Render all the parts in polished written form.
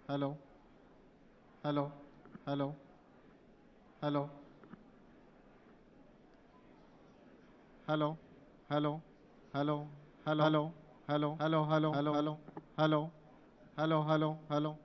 hello, hello, hello, hello, hello, hello, hello, hello, hello, hello, hello, hello, hello, hello, hello, hello, hello.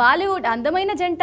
Bollywood అందమైన జంట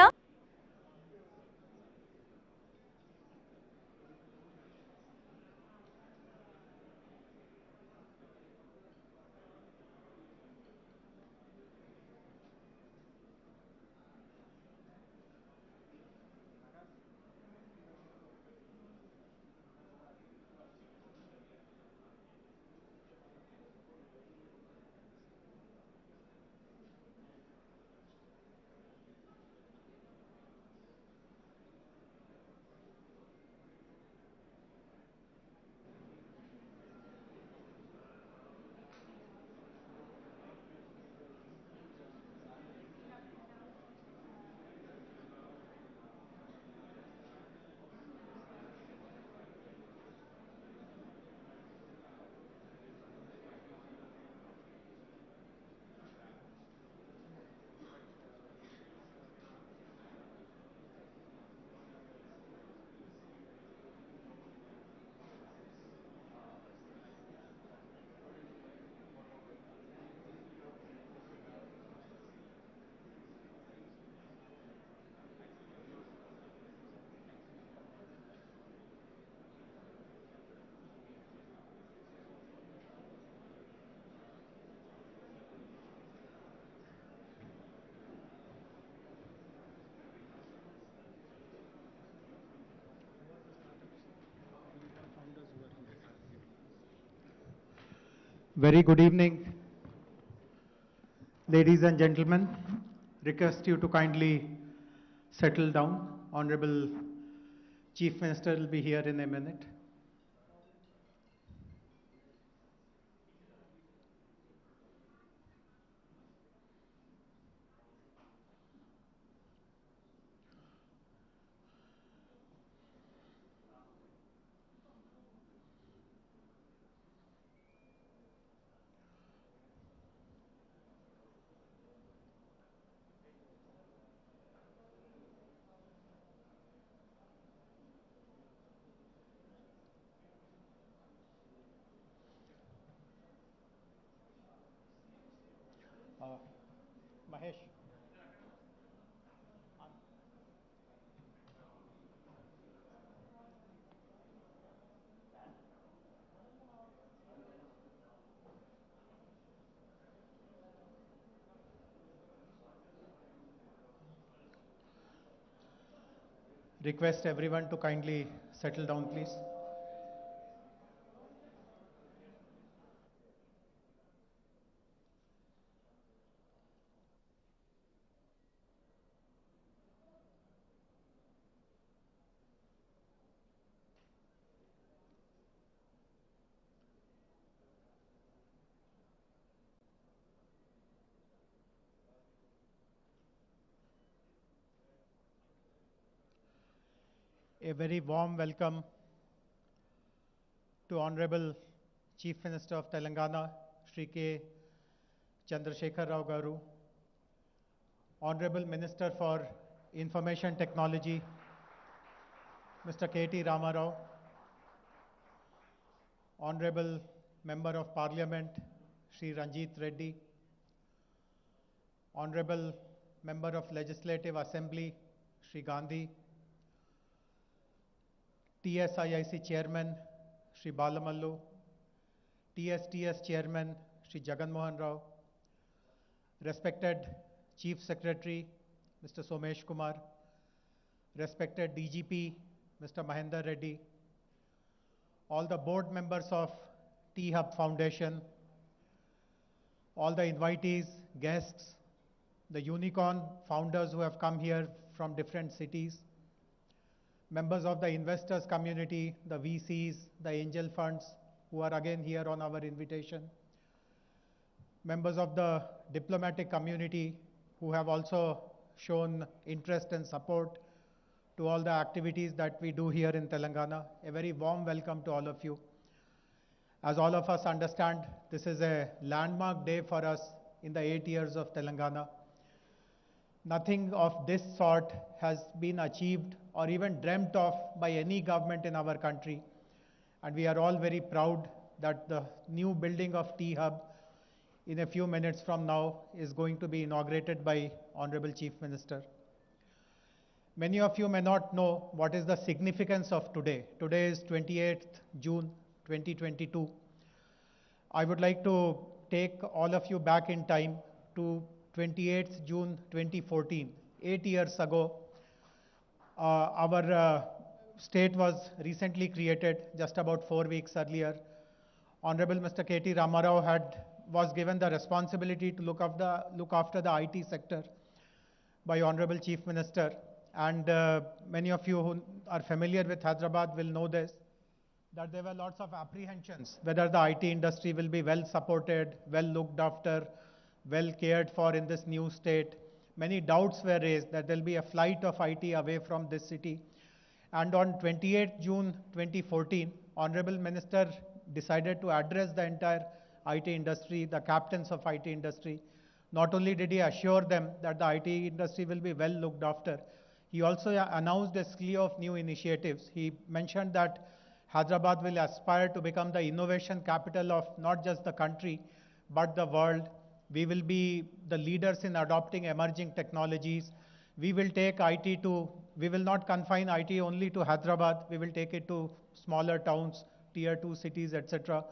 Very good evening, ladies and gentlemen. Request you to kindly settle down. Honorable Chief Minister will be here in a minute. Mahesh. Request everyone to kindly settle down, please. A very warm welcome to Honorable Chief Minister of Telangana, Shri K. Chandrasekhar Rao Garu, Honorable Minister for Information Technology, Mr. K.T. Rama Rao, Honorable Member of Parliament, Shri Ranjit Reddy, Honorable Member of Legislative Assembly, Shri Gandhi, TSIIC Chairman, Shri Balamallu, TSTS Chairman, Shri Jagan Mohan Rao, respected Chief Secretary, Mr. Somesh Kumar, respected DGP, Mr. Mahendra Reddy, all the board members of T-Hub Foundation, all the invitees, guests, the unicorn founders who have come here from different cities, members of the investors community, the VCs, the angel funds who are again here on our invitation, members of the diplomatic community who have also shown interest and support to all the activities that we do here in Telangana. A very warm welcome to all of you. As all of us understand, this is a landmark day for us in the 8 years of Telangana. Nothing of this sort has been achieved or even dreamt of by any government in our country. And we are all very proud that the new building of T-Hub in a few minutes from now is going to be inaugurated by Honorable Chief Minister. Many of you may not know what is the significance of today. Today is 28th June 2022. I would like to take all of you back in time to 28th June 2014. 8 years ago, our state was recently created, just about 4 weeks earlier. Honorable Mr. K.T. Ramarao was given the responsibility to look after the IT sector by Honorable Chief Minister. And many of you who are familiar with Hyderabad will know this, that there were lots of apprehensions whether the IT industry will be well supported, well looked after, well cared for in this new state. Many doubts were raised that there will be a flight of IT away from this city. And on 28th June 2014, Honorable Minister decided to address the entire IT industry, the captains of IT industry. Not only did he assure them that the IT industry will be well looked after, he also announced a slew of new initiatives. He mentioned that Hyderabad will aspire to become the innovation capital of not just the country, but the world. We will be the leaders in adopting emerging technologies. We will not confine IT only to Hyderabad. We will take it to smaller towns, tier 2 cities, etc.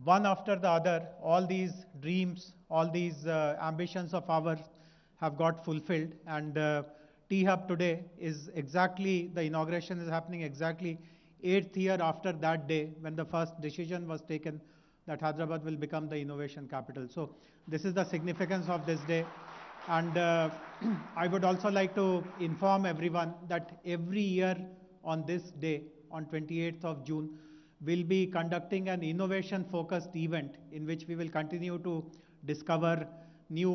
One after the other, all these dreams, all these ambitions of ours have got fulfilled. And T-Hub today is exactly, the inauguration is happening exactly 8th year after that day when the first decision was taken that Hyderabad will become the innovation capital. So this is the significance of this day. And I would also like to inform everyone that every year on this day, on 28th of June, we'll be conducting an innovation-focused event in which we will continue to discover new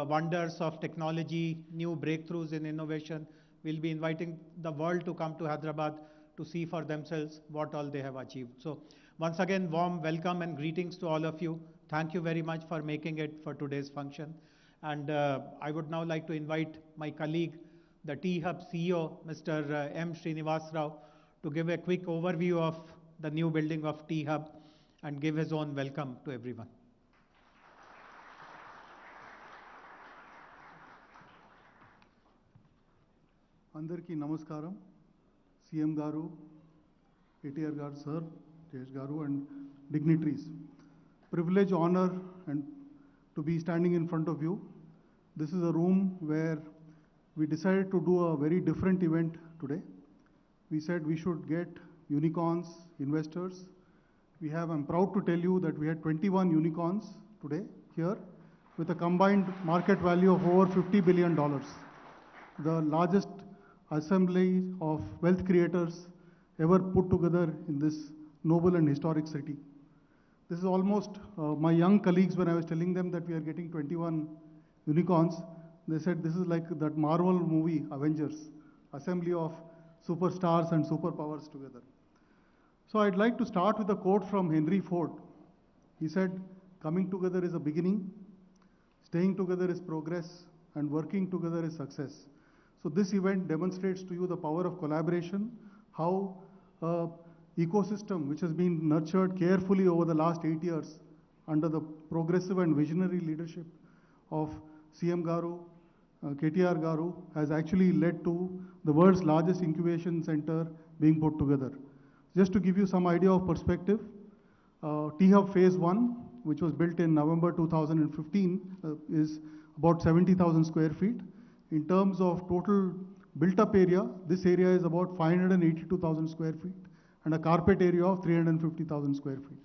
wonders of technology, new breakthroughs in innovation. We'll be inviting the world to come to Hyderabad to see for themselves what all they have achieved. So once again, warm welcome and greetings to all of you. Thank you very much for making it for today's function. And I would now like to invite my colleague, the T-Hub CEO, Mr. M. Srinivas Rao, to give a quick overview of the new building of T-Hub and give his own welcome to everyone. Andarki namaskaram, CM Garu, KTR Garu Sir, JS Garu and dignitaries. Privilege, honor and to be standing in front of you. This is a room where we decided to do a very different event today. We said we should get unicorns, investors. I'm proud to tell you that we had 21 unicorns today here with a combined market value of over $50 billion. The largest assembly of wealth creators ever put together in this noble and historic city. This is almost, my young colleagues, when I was telling them that we are getting 21 unicorns, they said this is like that Marvel movie, Avengers, assembly of superstars and superpowers together. So I'd like to start with a quote from Henry Ford. He said, coming together is a beginning, staying together is progress, and working together is success. So this event demonstrates to you the power of collaboration, how ecosystem which has been nurtured carefully over the last 8 years under the progressive and visionary leadership of CM Garu, KTR Garu, has actually led to the world's largest incubation center being put together. Just to give you some idea of perspective, T-Hub Phase 1, which was built in November 2015, is about 70,000 square feet. In terms of total built-up area, this area is about 582,000 square feet and a carpet area of 350,000 square feet.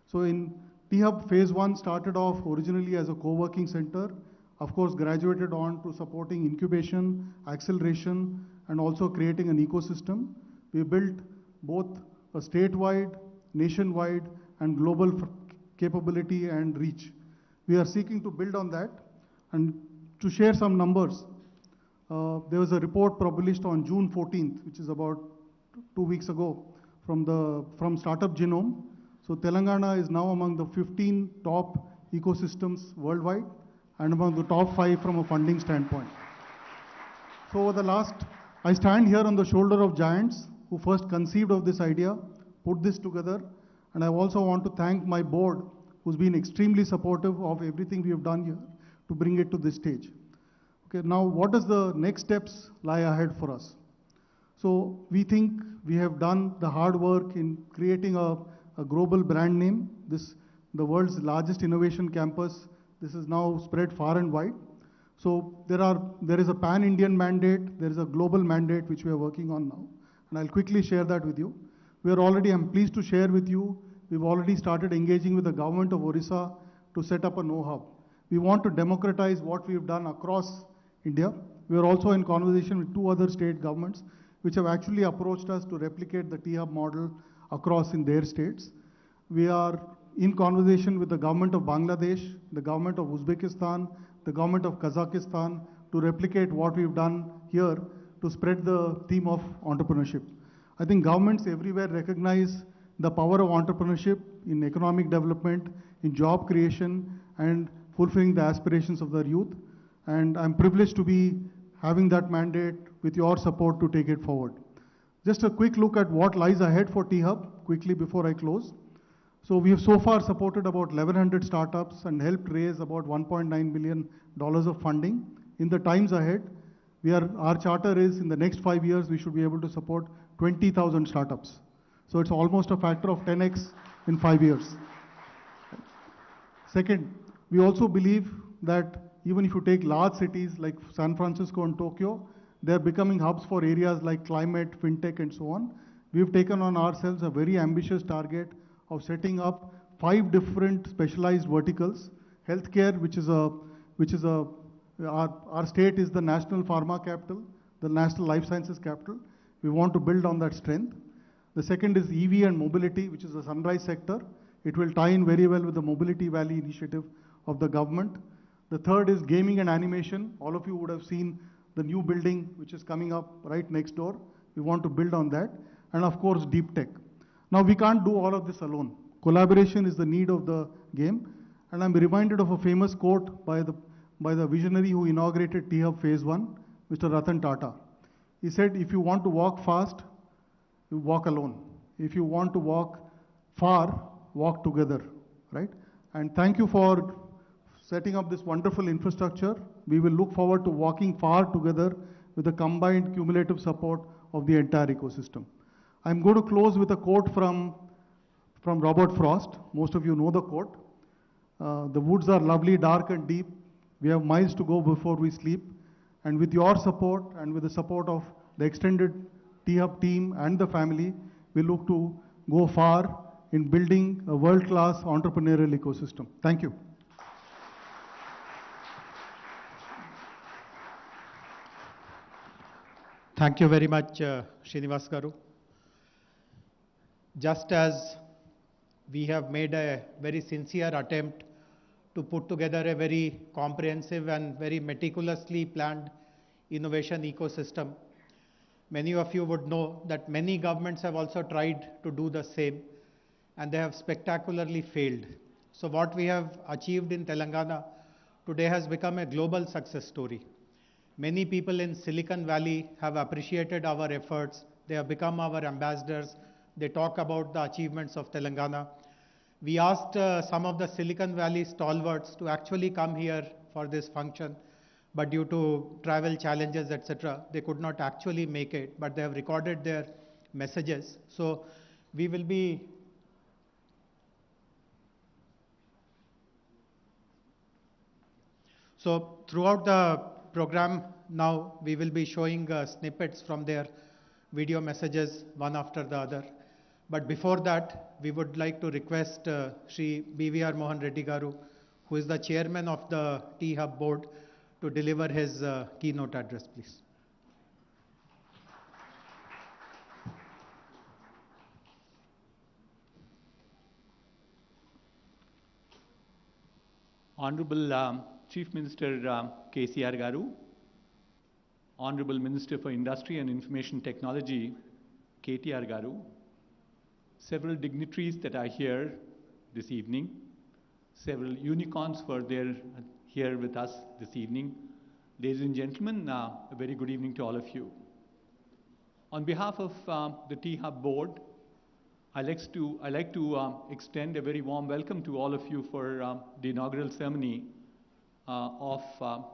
So in T-Hub Phase 1 started off originally as a co-working center, of course graduated on to supporting incubation, acceleration, and also creating an ecosystem. We built both a statewide, nationwide, and global capability and reach. We are seeking to build on that. And to share some numbers, there was a report published on June 14th, which is about 2 weeks ago, from Startup Genome. So Telangana is now among the 15 top ecosystems worldwide and among the top 5 from a funding standpoint. So over the last, I stand here on the shoulder of giants who first conceived of this idea, put this together, and I also want to thank my board who's been extremely supportive of everything we have done here to bring it to this stage. Okay, now what does the next steps lie ahead for us? So we think we have done the hard work in creating a global brand name. The world's largest innovation campus. This is now spread far and wide. So there is a pan-Indian mandate, there is a global mandate which we are working on now. And I'll quickly share that with you. I'm pleased to share with you, we've already started engaging with the government of Orissa to set up a know-how. We want to democratize what we've done across India. We are also in conversation with 2 other state governments which have actually approached us to replicate the T-Hub model across in their states. We are in conversation with the government of Bangladesh, the government of Uzbekistan, the government of Kazakhstan to replicate what we've done here to spread the theme of entrepreneurship. I think governments everywhere recognize the power of entrepreneurship in economic development, in job creation, and fulfilling the aspirations of their youth. And I'm privileged to be having that mandate with your support to take it forward. Just a quick look at what lies ahead for T-Hub, quickly before I close. So we have so far supported about 1,100 startups and helped raise about $1.9 million of funding. In the times ahead, our charter is in the next 5 years, we should be able to support 20,000 startups. So it's almost a factor of 10x in 5 years. Second, we also believe that even if you take large cities like San Francisco and Tokyo, they're becoming hubs for areas like climate, fintech, and so on. We've taken on ourselves a very ambitious target of setting up 5 different specialized verticals. Healthcare, our state is the national pharma capital, the national life sciences capital. We want to build on that strength. The second is EV and mobility, which is the sunrise sector. It will tie in very well with the Mobility Valley initiative of the government. The third is gaming and animation. All of you would have seen the new building which is coming up right next door. We want to build on that. And of course, deep tech. Now, we can't do all of this alone. Collaboration is the need of the game. And I'm reminded of a famous quote by the visionary who inaugurated T-Hub Phase 1, Mr. Ratan Tata. He said, if you want to walk fast, you walk alone. If you want to walk far, walk together, right? And thank you for setting up this wonderful infrastructure. We will look forward to walking far together with the combined cumulative support of the entire ecosystem. I'm going to close with a quote from Robert Frost. Most of you know the quote. The woods are lovely, dark and deep. We have miles to go before we sleep. And with your support and with the support of the extended T-Hub team and the family, we look to go far in building a world-class entrepreneurial ecosystem. Thank you. Thank you very much, Srinivas Garu. Just as we have made a very sincere attempt to put together a very comprehensive and very meticulously planned innovation ecosystem, many of you would know that many governments have also tried to do the same, and they have spectacularly failed. So what we have achieved in Telangana today has become a global success story. Many people in Silicon Valley have appreciated our efforts. They have become our ambassadors. They talk about the achievements of Telangana. We asked some of the Silicon Valley stalwarts to actually come here for this function, but due to travel challenges, etc., they could not actually make it, but they have recorded their messages. So we will be throughout the program now, we will be showing snippets from their video messages one after the other. But before that, we would like to request Shri BVR Mohan Reddy Garu, who is the chairman of the T-Hub board, to deliver his keynote address, please. Honorable Chief Minister KCR Garu, Honorable Minister for Industry and Information Technology KTR Garu, several dignitaries that are here this evening, several unicorns were there here with us this evening. Ladies and gentlemen, a very good evening to all of you. On behalf of the T-Hub board, I like to extend a very warm welcome to all of you for the inaugural ceremony of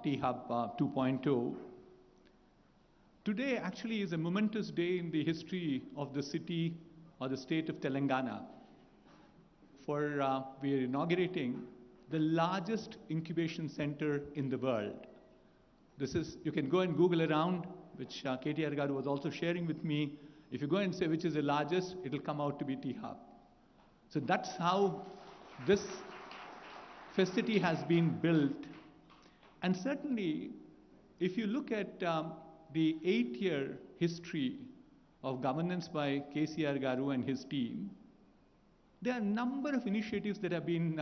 T-Hub 2.0. Today actually is a momentous day in the history of the city or the state of Telangana. For we are inaugurating the largest incubation center in the world. This is, you can go and Google around, which KTR Garu was also sharing with me. If you go and say which is the largest, it will come out to be T-Hub. So that's how this facility has been built. And certainly, if you look at the 8-year history of governance by KCR Garu and his team, there are a number of initiatives that have been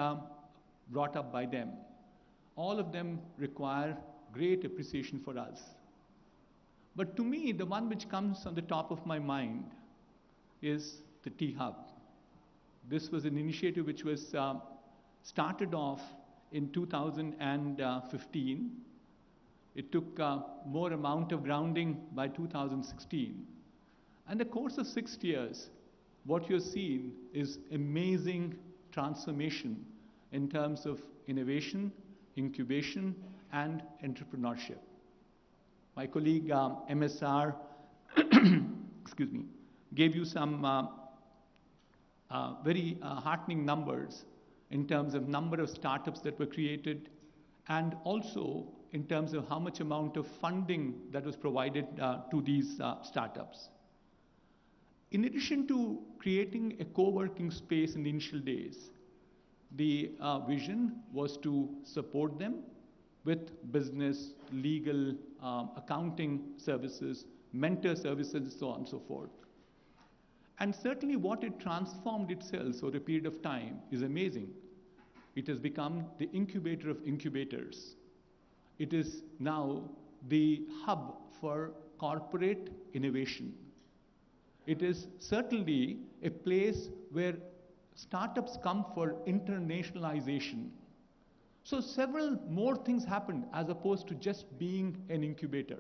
brought up by them. All of them require great appreciation for us. But to me, the one which comes on the top of my mind is the T-Hub. This was an initiative which was started off in 2015. It took more amount of grounding by 2016. And the course of 6 years, what you're seeing is amazing transformation in terms of innovation, incubation, and entrepreneurship. My colleague MSR excuse me, gave you some very heartening numbers in terms of number of startups that were created and also in terms of how much amount of funding that was provided to these startups. In addition to creating a co-working space in the initial days, the vision was to support them with business, legal, accounting services, mentor services, and so on and so forth. And certainly what it transformed itself over a period of time is amazing. It has become the incubator of incubators. It is now the hub for corporate innovation. It is certainly a place where startups come for internationalization. So several more things happened as opposed to just being an incubator.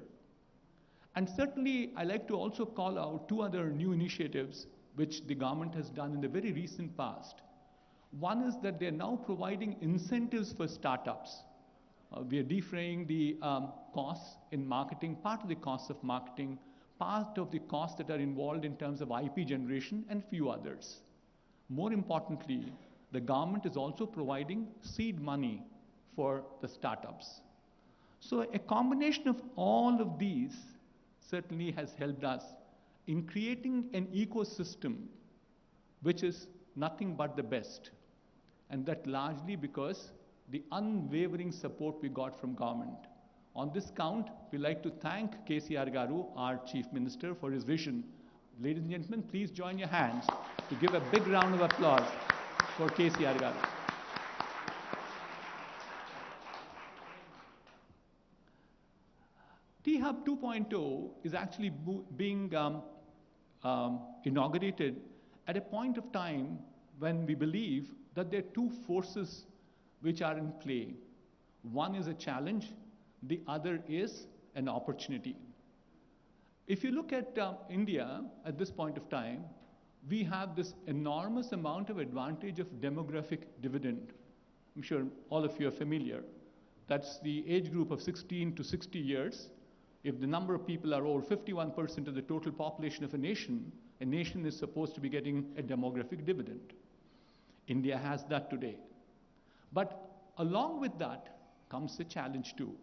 And certainly I like to also call out 2 other new initiatives which the government has done in the very recent past. One is that they're now providing incentives for startups. We are defraying the costs in marketing, part of the costs of marketing, part of the costs that are involved in terms of IP generation, and few others. More importantly, the government is also providing seed money for the startups. So a combination of all of these certainly has helped us in creating an ecosystem which is nothing but the best. And that largely because the unwavering support we got from government. On this count, we like to thank KCR Garu, our Chief Minister, for his vision. Ladies and gentlemen, please join your hands to give a big round of applause for KCR Garu. T-Hub 2.0 is actually being inaugurated at a point of time when we believe that there are 2 forces which are in play. One is a challenge, the other is an opportunity. If you look at India at this point of time, we have this enormous amount of advantage of demographic dividend. I'm sure all of you are familiar. That's the age group of 16 to 60 years. If the number of people are over 51% of the total population of a nation is supposed to be getting a demographic dividend. India has that today. But along with that comes a challenge too.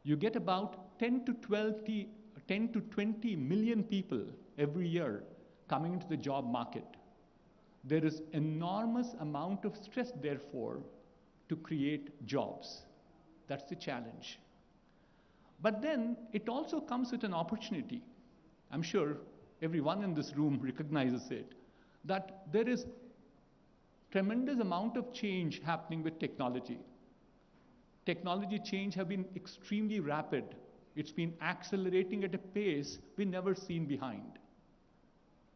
You get about 10 to 20 million people every year coming into the job market. There is enormous amount of stress, therefore, to create jobs. That's the challenge. But then it also comes with an opportunity. I'm sure everyone in this room recognizes it, that there is tremendous amount of change happening with technology. Technology change have been extremely rapid. It's been accelerating at a pace we've never seen behind.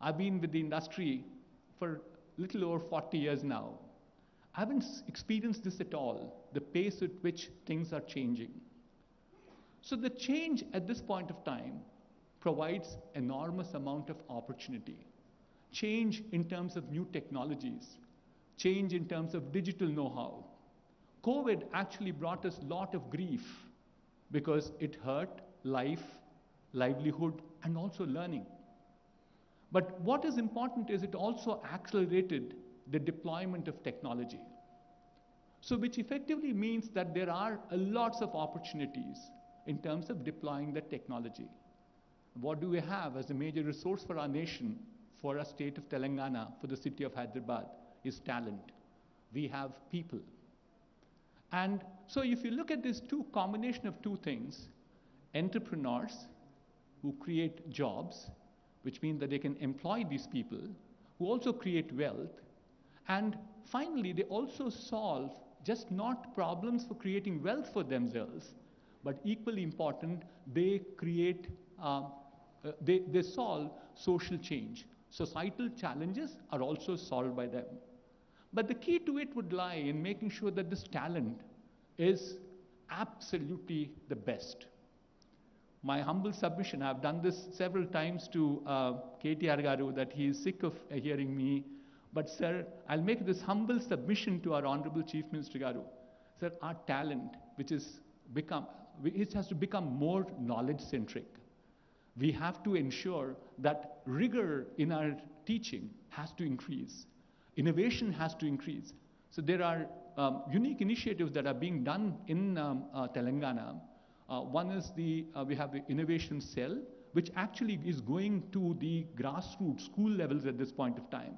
I've been with the industry for a little over 40 years now. I haven't experienced this at all, the pace at which things are changing. So the change at this point of time provides enormous amount of opportunity. change in terms of new technologies, change in terms of digital know-how. COVID actually brought us a lot of grief because it hurt life, livelihood, and also learning. But what is important is it also accelerated the deployment of technology. So which effectively means that there are lots of opportunities in terms of deploying that technology. What do we have as a major resource for our nation, for our state of Telangana, for the city of Hyderabad, is talent. We have people. And so if you look at this combination of two things, entrepreneurs who create jobs, which means that they can employ these people, who also create wealth, and finally they also solve just not problems for creating wealth for themselves, but equally important, they create, they solve social change. Societal challenges are also solved by them. But the key to it would lie in making sure that this talent is absolutely the best. My humble submission, I've done this several times to KTR Garu, that he is sick of hearing me. But sir, I'll make this humble submission to our Honorable Chief Minister Garu. Sir, our talent, it has to become more knowledge-centric. We have to ensure that rigor in our teaching has to increase. Innovation has to increase. So there are unique initiatives that are being done in Telangana. One is we have the innovation cell, which actually is going to the grassroots school levels at this point of time.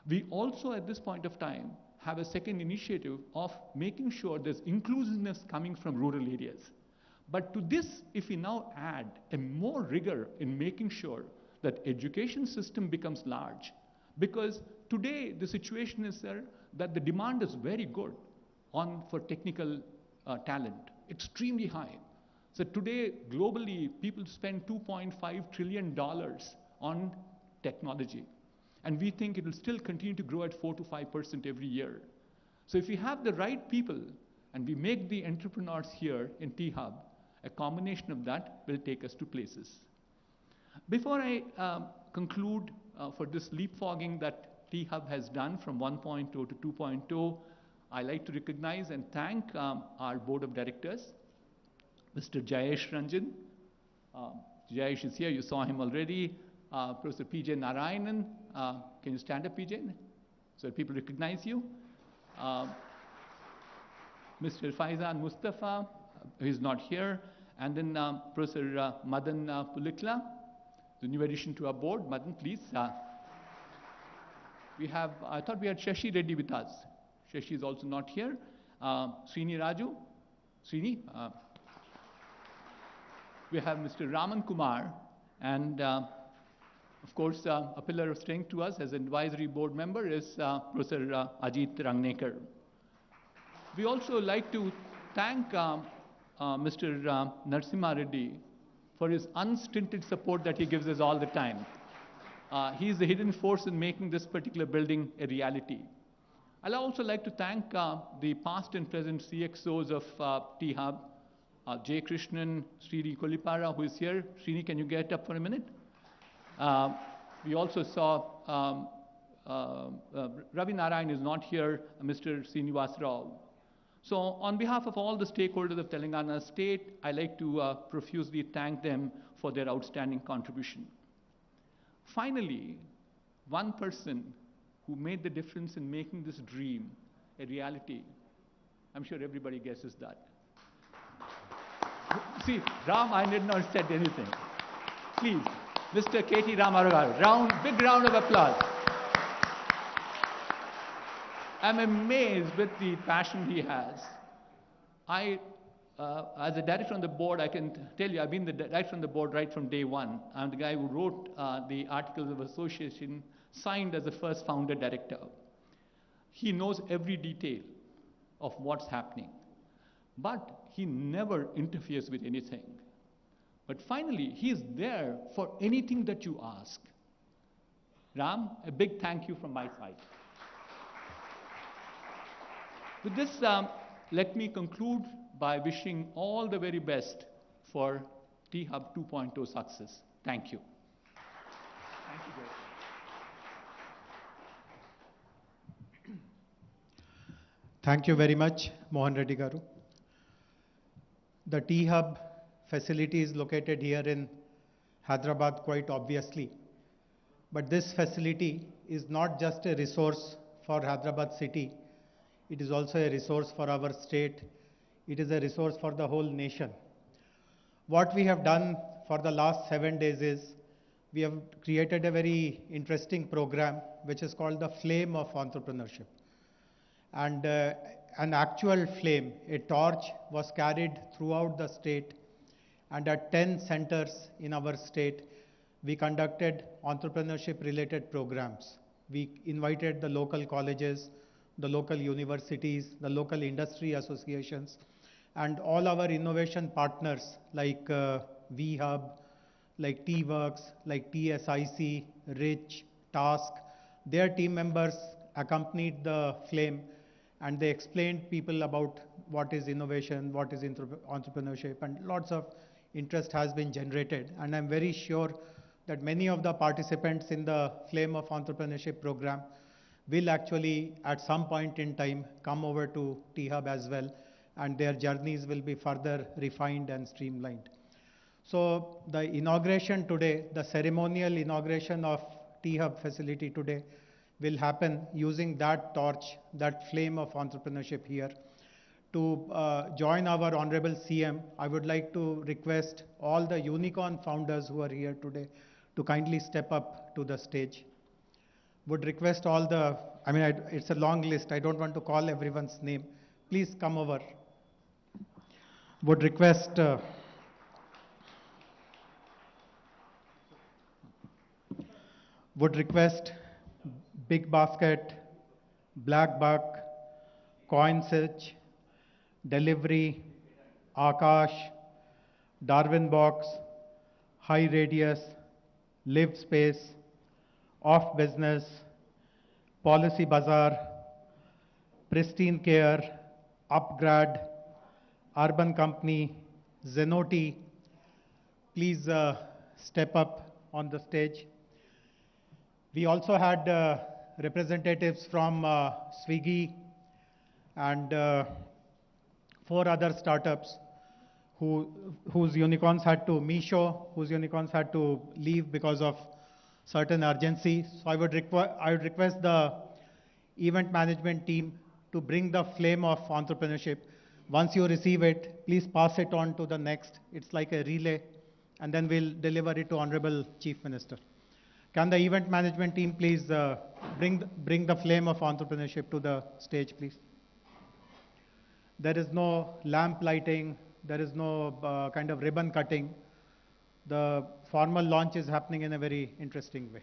We also at this point of time have a second initiative of making sure there's inclusiveness coming from rural areas. But to this, if we now add a more rigor in making sure that education system becomes large, because today the situation is, sir, that the demand is very good for technical talent, extremely high. So today, globally, people spend $2.5 trillion on technology. And we think it will still continue to grow at 4 to 5% every year. So if we have the right people and we make the entrepreneurs here in T-Hub, a combination of that will take us to places. Before I conclude for this leapfrogging that T-Hub has done from 1.0 to 2.0, I like to recognize and thank our board of directors, Mr. Jayesh Ranjan. Jayesh is here, you saw him already. Professor P.J. Narayanan, can you stand up, P.J., so that people recognize you? Mr. Faizan Mustafa, who is not here, and then Professor Madan Pulikla, the new addition to our board. Madan, please. We have, I thought we had Shashi Reddy with us. Shashi is also not here. Srini Raju, Srini. We have Mr. Raman Kumar, and of course, a pillar of strength to us as an advisory board member is Professor Ajit Rangnekar. We also like to thank Mr. Narasimha Reddy for his unstinted support that he gives us all the time. He is the hidden force in making this particular building a reality. I'd also like to thank the past and present CXOs of T-Hub, J. Krishnan, Srini Kolipara, who is here. Srini, can you get up for a minute? We also saw Ravi Narayan is not here, Mr. Srinivas Rao. So on behalf of all the stakeholders of Telangana state, I like to profusely thank them for their outstanding contribution. Finally, one person who made the difference in making this dream a reality, I'm sure everybody guesses that. See, Ram, I did not say anything. Please. Mr. K.T. Ramaragaru. Big round of applause. I'm amazed with the passion he has. As a director on the board, I can tell you, I've been the director on the board right from day one. I'm the guy who wrote the Articles of Association, signed as the first founder director. He knows every detail of what's happening, but he never interferes with anything. But finally, he is there for anything that you ask. Ram, a big thank you from my side. With this, let me conclude by wishing all the very best for T-Hub 2.0 success. Thank you. Thank you, guys. Thank you very much, Mohan Reddy Garu. The T-Hub facility is located here in Hyderabad, quite obviously. But this facility is not just a resource for Hyderabad city. It is also a resource for our state. It is a resource for the whole nation. What we have done for the last 7 days is we have created a very interesting program which is called the Flame of Entrepreneurship. And an actual flame, a torch, was carried throughout the state, and at 10 centers in our state, we conducted entrepreneurship related programs. We invited the local colleges, the local universities, the local industry associations, and all our innovation partners like VHub, like T-Works, like TSIC, Rich, Task. Their team members accompanied the flame, and they explained people about what is innovation, what is entrepreneurship, and lots of interest has been generated. And I'm very sure that many of the participants in the Flame of Entrepreneurship program will actually at some point in time come over to T-Hub as well, and their journeys will be further refined and streamlined. So the inauguration today, the ceremonial inauguration of T-Hub facility today will happen using that torch, that flame of entrepreneurship here. To join our Honorable CM, I would like to request all the unicorn founders who are here today to kindly step up to the stage. Would request all the, it's a long list, I don't want to call everyone's name. Please come over. Would request Big Basket, Black Buck, Coinsage, Delivery, Akash, Darwin Box, High Radius, Live Space, Off Business, Policy Bazaar, Pristine Care, Upgrad, Urban Company, Zenoti. Please step up on the stage. We also had representatives from Swiggy and 4 other startups whose unicorns had to, Meesho, whose unicorns had to leave because of certain urgency. So I would request the event management team to bring the flame of entrepreneurship. Once you receive it, please pass it on to the next. It's like a relay, and then we'll deliver it to Honorable Chief Minister. Can the event management team please bring the flame of entrepreneurship to the stage, please? There is no lamp lighting. There is no kind of ribbon cutting. The formal launch is happening in a very interesting way.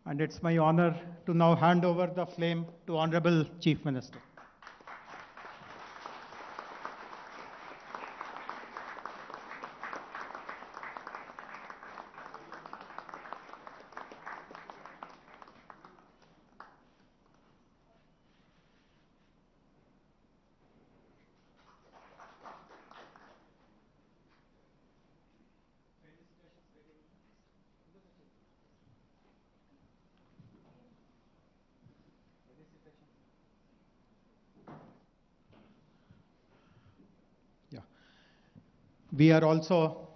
And it's my honor to now hand over the flame to Honorable Chief Minister. We are also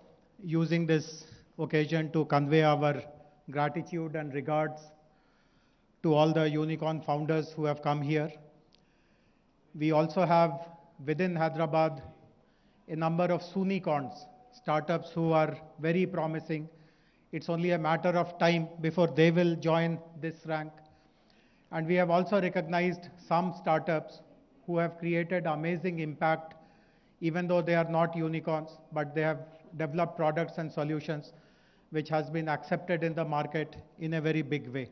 using this occasion to convey our gratitude and regards to all the unicorn founders who have come here. We also have within Hyderabad a number of Sunicorns, startups who are very promising. It's only a matter of time before they will join this rank. And we have also recognized some startups who have created amazing impact, even though they are not unicorns, but they have developed products and solutions which has been accepted in the market in a very big way.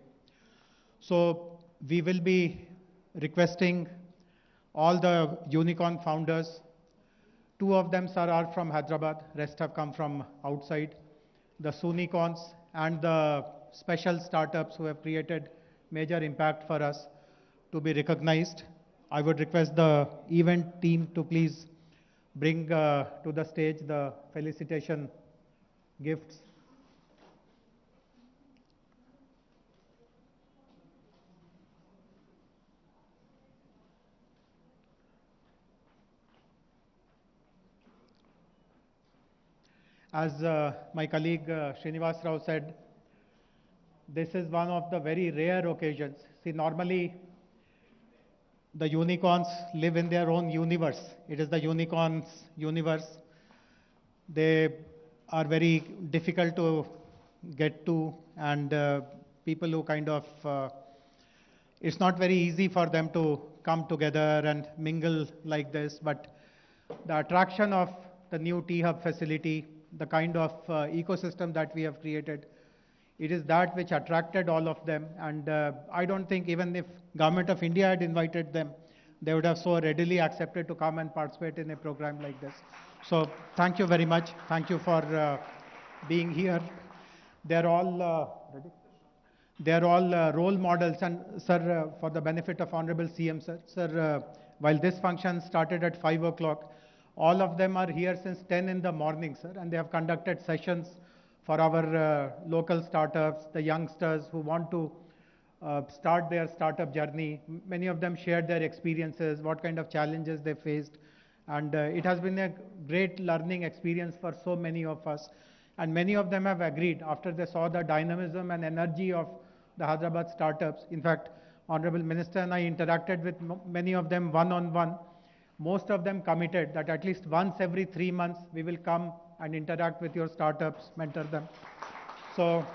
So we will be requesting all the unicorn founders. Two of them, sir, are from Hyderabad, rest have come from outside. The Sunicorns and the special startups who have created major impact for us to be recognized. I would request the event team to please bring to the stage the felicitation gifts. As my colleague Srinivas Rao said, this is one of the very rare occasions. See, normally the unicorns live in their own universe. It is the unicorns' universe. They are very difficult to get to, and people who kind of, it's not very easy for them to come together and mingle like this, but the attraction of the new T-Hub facility, the kind of ecosystem that we have created, it is that which attracted all of them. And I don't think even if Government of India had invited them, they would have so readily accepted to come and participate in a program like this. So thank you very much. Thank you for being here. They're all role models. And sir, for the benefit of Honorable CM, sir, while this function started at 5 o'clock, all of them are here since 10 in the morning, sir, and they have conducted sessions for our local startups, the youngsters who want to start their startup journey. Many of them shared their experiences, what kind of challenges they faced. And it has been a great learning experience for so many of us. And many of them have agreed after they saw the dynamism and energy of the Hyderabad startups. In fact, Honorable Minister and I interacted with many of them one-on-one. Most of them committed that at least once every 3 months, we will come and interact with your startups, mentor them. So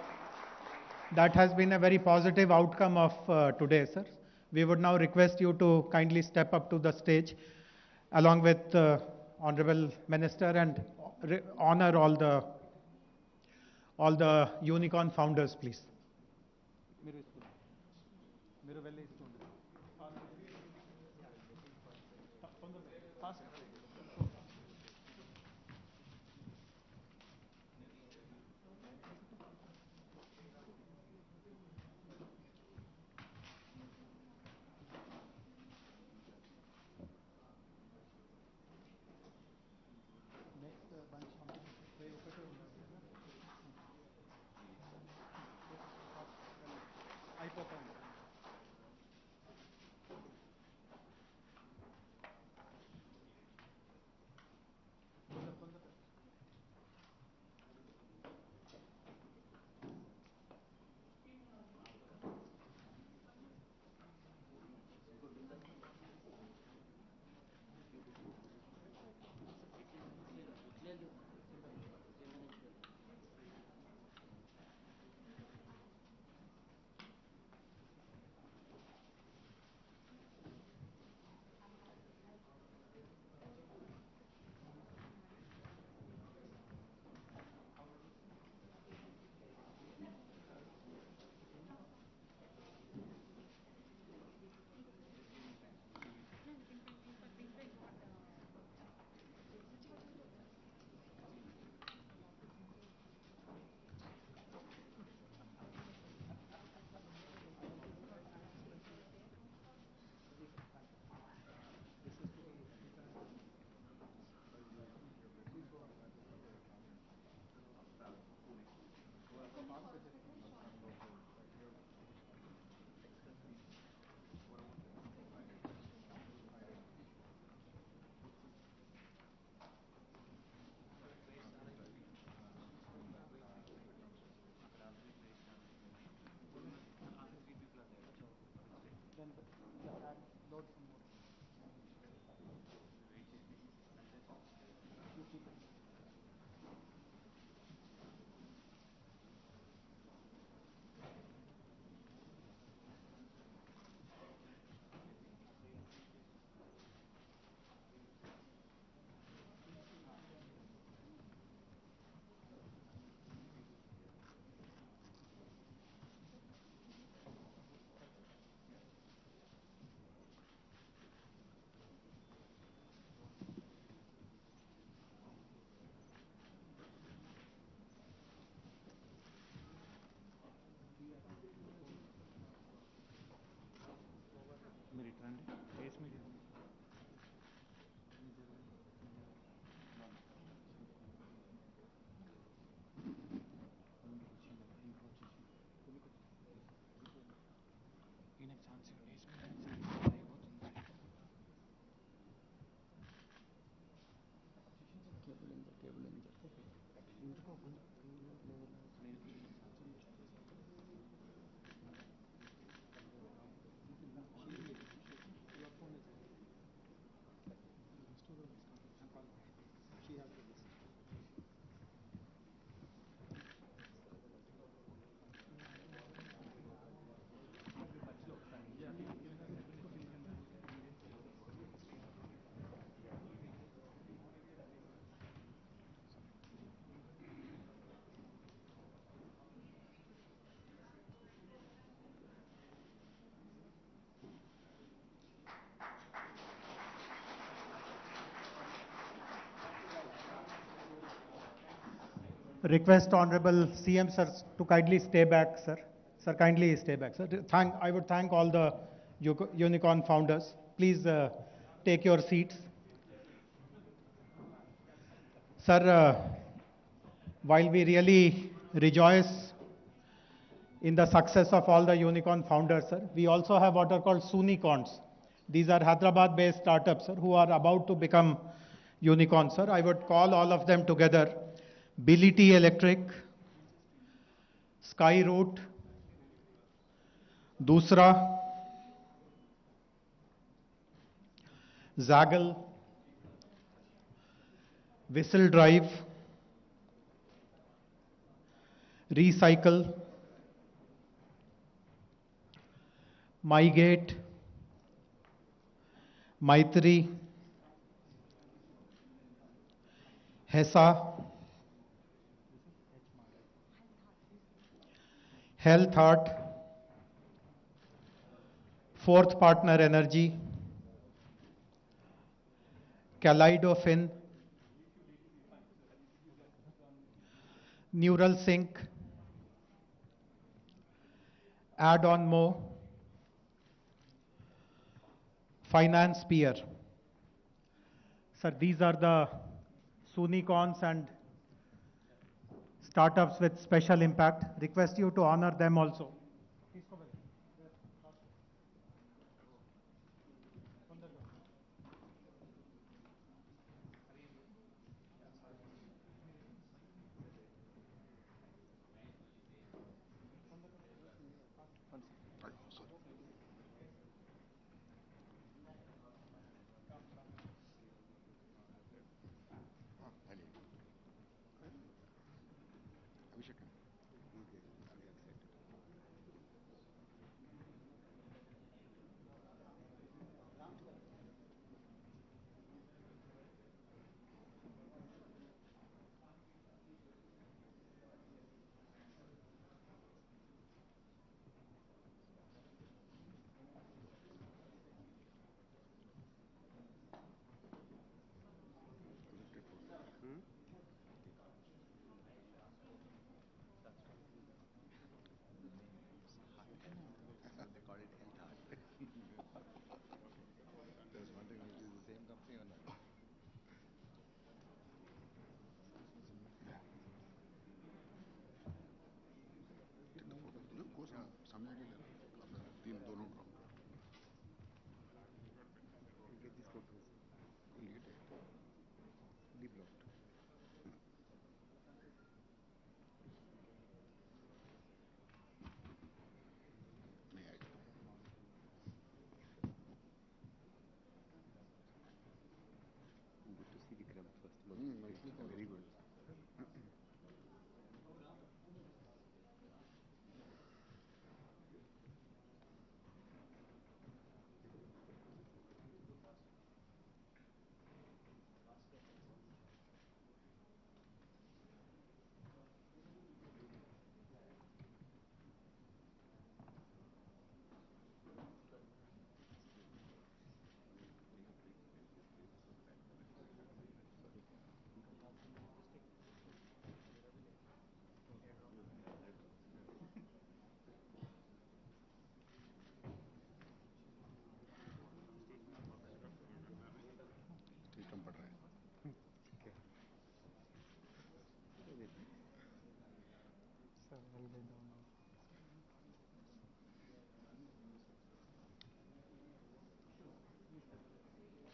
that has been a very positive outcome of today, sir. We would now request you to kindly step up to the stage along with Honorable Minister and honor all the unicorn founders, please. Request Honorable CM sir to kindly stay back, sir. Sir, kindly stay back, sir. I would thank all the unicorn founders. Please take your seats. Sir, while we really rejoice in the success of all the unicorn founders, sir, we also have what are called Sunicorns. These are Hyderabad-based startups, sir, who are about to become unicorns, sir. I would call all of them together. Bility Electric, Skyroot, Dusra, Zaggle, Whistle Drive, Recycle, MyGate, Maitri, HESA, Health Heart, Fourth Partner Energy, Kaleidofin, Neural Sync, Add-on Mo, Finance Peer. Sir, these are the Sunicorns and startups with special impact. Request you to honor them also. Very good.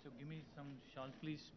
So give me some shawls, please.